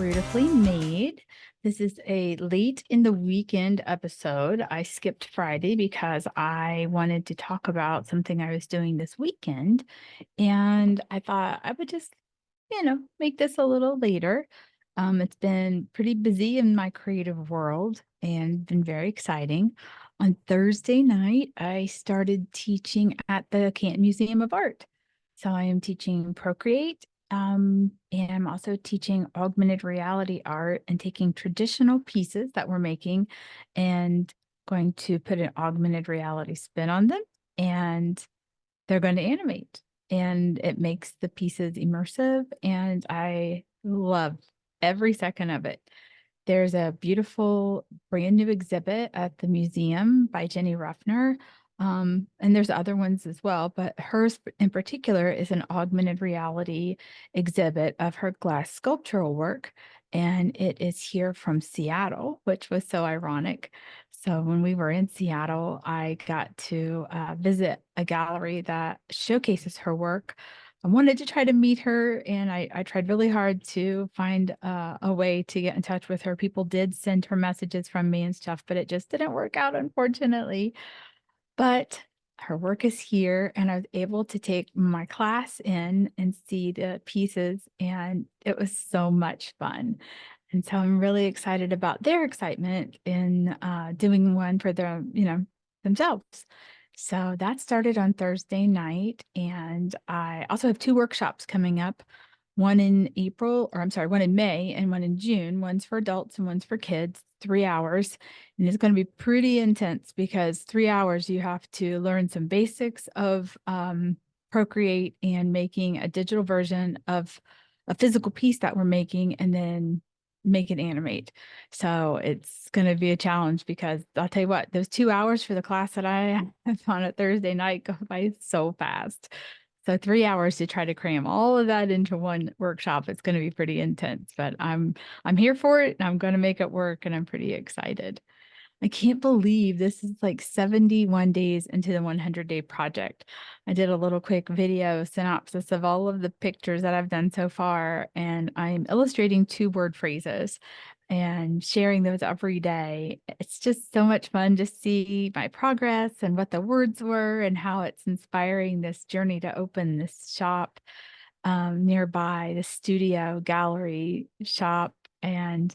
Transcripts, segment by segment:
Brewtifully Made. This is a late in the weekend episode. I skipped Friday because I wanted to talk about something I was doing this weekend. And I thought I would just, make this a little later. It's been pretty busy in my creative world and been very exciting. On Thursday night, I started teaching at the Canton Museum of Art. So I am teaching Procreate, and I'm also teaching augmented reality art and taking traditional pieces that we're making and going to put an augmented reality spin on them. And they're going to animate. And it makes the pieces immersive. And I love every second of it. There's a beautiful brand new exhibit at the museum by Jenny Ruffner. And there's other ones as well, but hers in particular is an augmented reality exhibit of her glass sculptural work. And it is here from Seattle, which was so ironic. So when we were in Seattle, I got to visit a gallery that showcases her work. I wanted to try to meet her, and I tried really hard to find a way to get in touch with her. People did send her messages from me and stuff, but it just didn't work out, unfortunately. But her work is here, and I was able to take my class in and see the pieces, and it was so much fun. And so I'm really excited about their excitement in doing one for them, themselves. So that started on Thursday night. And I also have two workshops coming up, one in April, or I'm sorry, one in May and one in June. One's for adults and one's for kids, 3 hours. And it's going to be pretty intense because 3 hours you have to learn some basics of Procreate and making a digital version of a physical piece that we're making, and then make it animate. So it's going to be a challenge because I'll tell you what, those 2 hours for the class that I have on a Thursday night go by so fast. So 3 hours to try to cram all of that into one workshop, it's going to be pretty intense, but I'm here for it and I'm going to make it work, and I'm pretty excited. I can't believe this is like 71 days into the 100-day project. I did a little quick video synopsis of all of the pictures that I've done so far, and I'm illustrating 2-word phrases and sharing those every day. It's just so much fun to see my progress and what the words were and how it's inspiring this journey to open this shop nearby, the studio gallery shop. And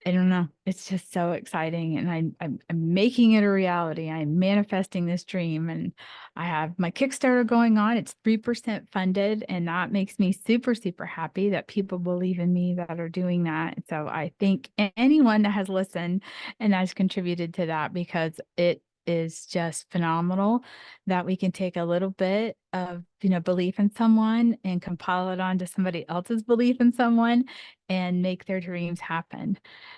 I don't know. It's just so exciting. And I'm making it a reality. I'm manifesting this dream. And I have my Kickstarter going on. It's 3% funded. And that makes me super, super happy that people believe in me that are doing that. So I thank anyone that has listened and has contributed to that, because it is just phenomenal that we can take a little bit of, belief in someone and compile it onto somebody else's belief in someone and make their dreams happen.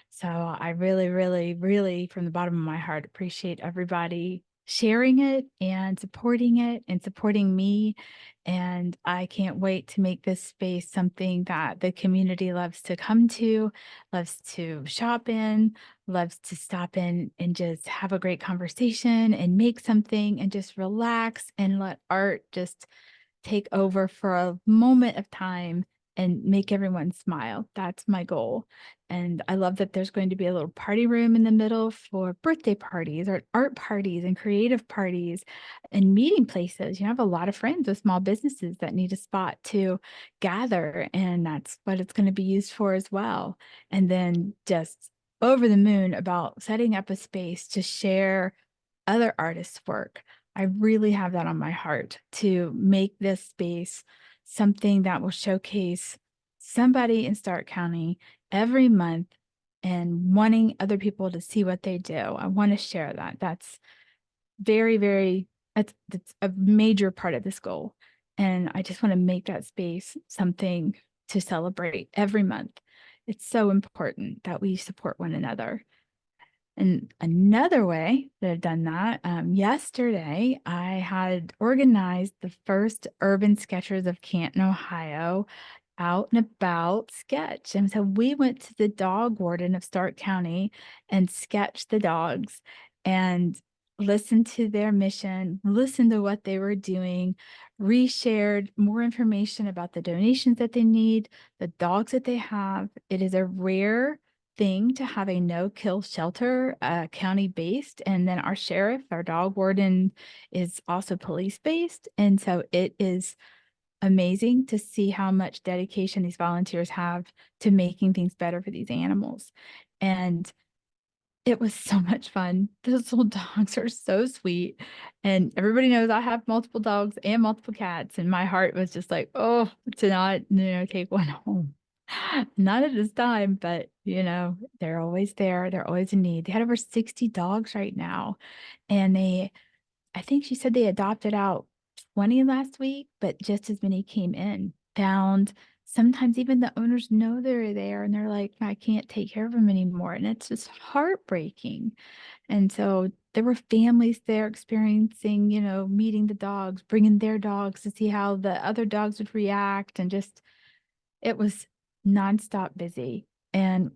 So I really, really, really, from the bottom of my heart, appreciate everybody sharing it and supporting me. And I can't wait to make this space something that the community loves to come to, loves to shop in, loves to stop in and just have a great conversation and make something and just relax and let art just take over for a moment of time and make everyone smile. That's my goal. And I love that there's going to be a little party room in the middle for birthday parties or art parties and creative parties and meeting places. I have a lot of friends with small businesses that need a spot to gather, and that's what it's going to be used for as well. And then just over the moon about setting up a space to share other artists' work. I really have that on my heart, to make this space something that will showcase somebody in Stark County every month and wanting other people to see what they do. I want to share that. That's very, very, that's a major part of this goal. And I just want to make that space something to celebrate every month. It's so important that we support one another. And another way that I've done that, yesterday I had organized the first Urban Sketchers of Canton, Ohio out and about sketch. And so we went to the dog warden of Stark County and sketched the dogs. And listened to their mission, listened to what they were doing, reshared more information about the donations that they need, the dogs that they have. It is a rare thing to have a no-kill shelter, county-based, and then our sheriff, our dog warden, is also police-based. And so it is amazing to see how much dedication these volunteers have to making things better for these animals. And it was so much fun. Those little dogs are so sweet. And everybody knows I have multiple dogs and multiple cats. And my heart was just like, oh, to not, take one home. Not at this time, but they're always there. They're always in need. They had over 60 dogs right now. And I think she said they adopted out 20 last week, but just as many came in, found. Sometimes even the owners know they're there and they're like, I can't take care of them anymore. And it's just heartbreaking. And so there were families there experiencing, meeting the dogs, bringing their dogs to see how the other dogs would react. And just, it was nonstop busy and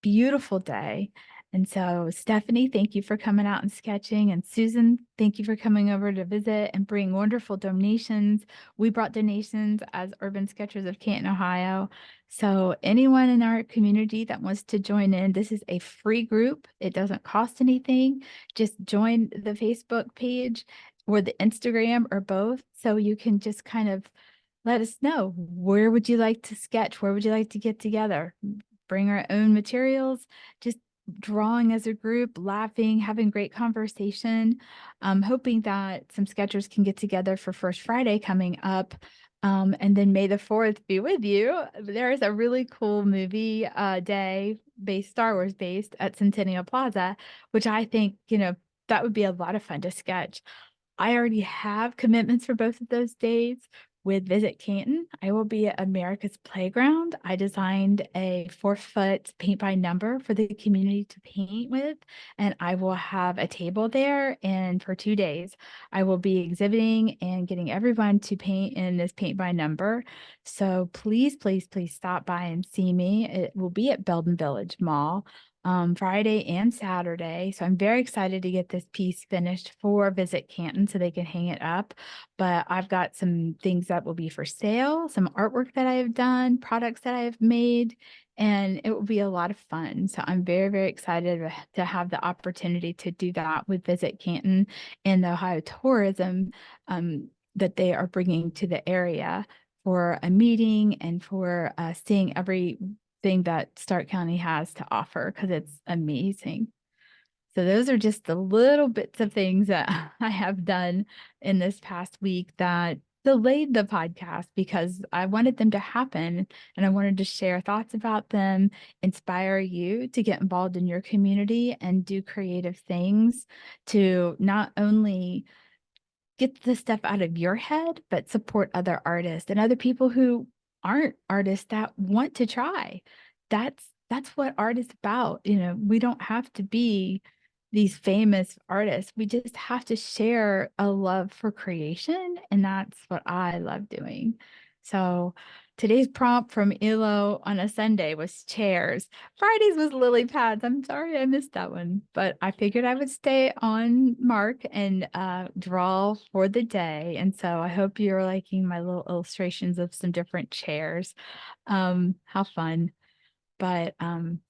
beautiful day. And so, Stephanie, thank you for coming out and sketching. And Susan, thank you for coming over to visit and bring wonderful donations. We brought donations as Urban Sketchers of Canton, Ohio. So anyone in our community that wants to join in, this is a free group. It doesn't cost anything. Just join the Facebook page or the Instagram or both. So you can just kind of let us know, where would you like to sketch? Where would you like to get together? Bring our own materials, just drawing as a group, laughing, having great conversation. I'm hoping that some sketchers can get together for First Friday coming up. And then May the 4th be with you. There is a really cool movie day Star Wars based at Centennial Plaza, which I think, that would be a lot of fun to sketch. I already have commitments for both of those days. With Visit Canton, I will be at America's Playground. I designed a 4-foot paint by number for the community to paint with, and I will have a table there. And for 2 days, I will be exhibiting and getting everyone to paint in this paint by number. So please, please, please stop by and see me. It will be at Belden Village Mall. Friday and Saturday. So I'm very excited to get this piece finished for Visit Canton so they can hang it up. But I've got some things that will be for sale, some artwork that I have done, products that I have made, and it will be a lot of fun. So I'm very, very excited to have the opportunity to do that with Visit Canton and the Ohio Tourism that they are bringing to the area for a meeting and for seeing everything that Stark County has to offer, because it's amazing. So those are just the little bits of things that I have done in this past week that delayed the podcast because I wanted them to happen and I wanted to share thoughts about them, inspire you to get involved in your community and do creative things to not only get the stuff out of your head, but support other artists and other people who aren't artists that want to try. That's what art is about. We don't have to be these famous artists. We just have to share a love for creation, and that's what I love doing. So today's prompt from Elo on a Sunday was chairs. Fridays was lily pads. I'm sorry I missed that one, but I figured I would stay on mark and draw for the day. And so I hope you're liking my little illustrations of some different chairs. How fun. But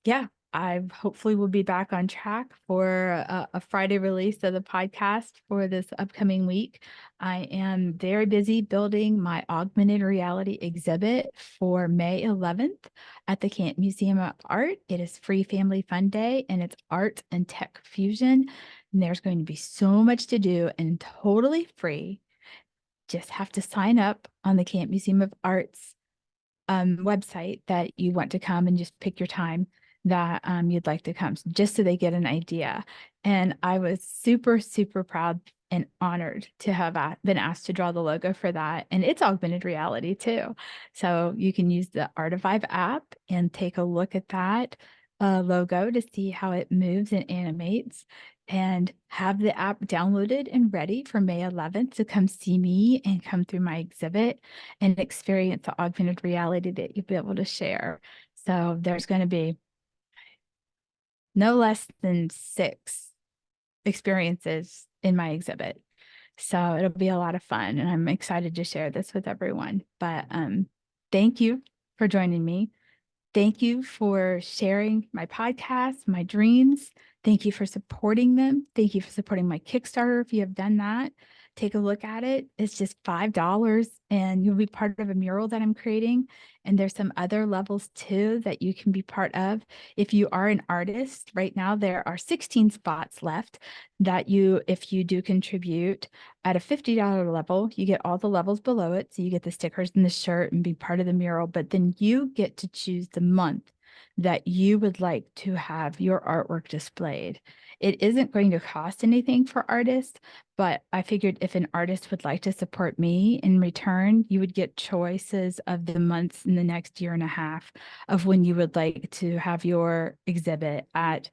yeah, I hopefully will be back on track for a Friday release of the podcast for this upcoming week. I am very busy building my augmented reality exhibit for May 11th at the Canton Museum of Art. It is free family fun day and it's art and tech fusion. And there's going to be so much to do and totally free. Just have to sign up on the Canton Museum of Art's website that you want to come and just pick your time that you'd like to come, just so they get an idea. And I was super, super proud and honored to have been asked to draw the logo for that. And it's augmented reality too. So you can use the Artivive app and take a look at that logo to see how it moves and animates, and have the app downloaded and ready for May 11th to come see me and come through my exhibit and experience the augmented reality that you'll be able to share. So there's going to be no less than 6 experiences in my exhibit. So it'll be a lot of fun, and I'm excited to share this with everyone. But thank you for joining me. Thank you for sharing my podcast, my dreams. Thank you for supporting them. Thank you for supporting my Kickstarter. If you have done that, take a look at it. It's just $5 and you'll be part of a mural that I'm creating. And there's some other levels too that you can be part of. If you are an artist, right now there are 16 spots left that if you do contribute at a $50 level, you get all the levels below it. So you get the stickers and the shirt and be part of the mural, but then you get to choose the month that you would like to have your artwork displayed. It isn't going to cost anything for artists, but I figured if an artist would like to support me in return, you would get choices of the months in the next year and a half of when you would like to have your exhibit at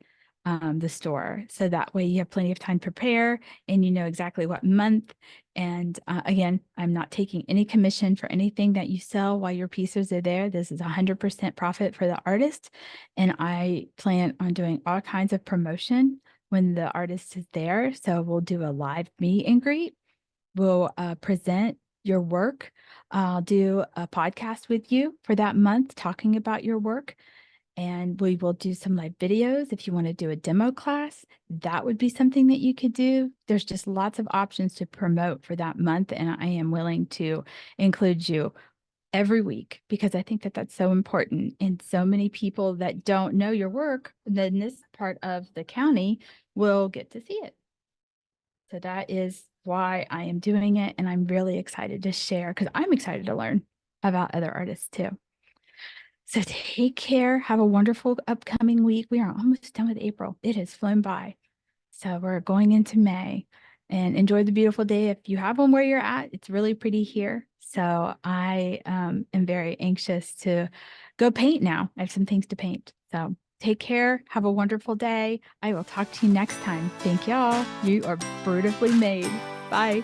the store. So that way you have plenty of time to prepare and you know exactly what month. And again, I'm not taking any commission for anything that you sell while your pieces are there. This is 100% profit for the artist. And I plan on doing all kinds of promotion when the artist is there. So we'll do a live meet and greet. We'll present your work. I'll do a podcast with you for that month talking about your work. And we will do some live videos. If you want to do a demo class, that would be something that you could do. There's just lots of options to promote for that month. And I am willing to include you every week because I think that that's so important. And so many people that don't know your work, then this part of the county will get to see it. So that is why I am doing it. And I'm really excited to share because I'm excited to learn about other artists too. So take care. Have a wonderful upcoming week. We are almost done with April. It has flown by. So we're going into May and enjoy the beautiful day. If you have one where you're at, it's really pretty here. So I am very anxious to go paint now. I have some things to paint. So take care. Have a wonderful day. I will talk to you next time. Thank y'all. You are beautifully made. Bye.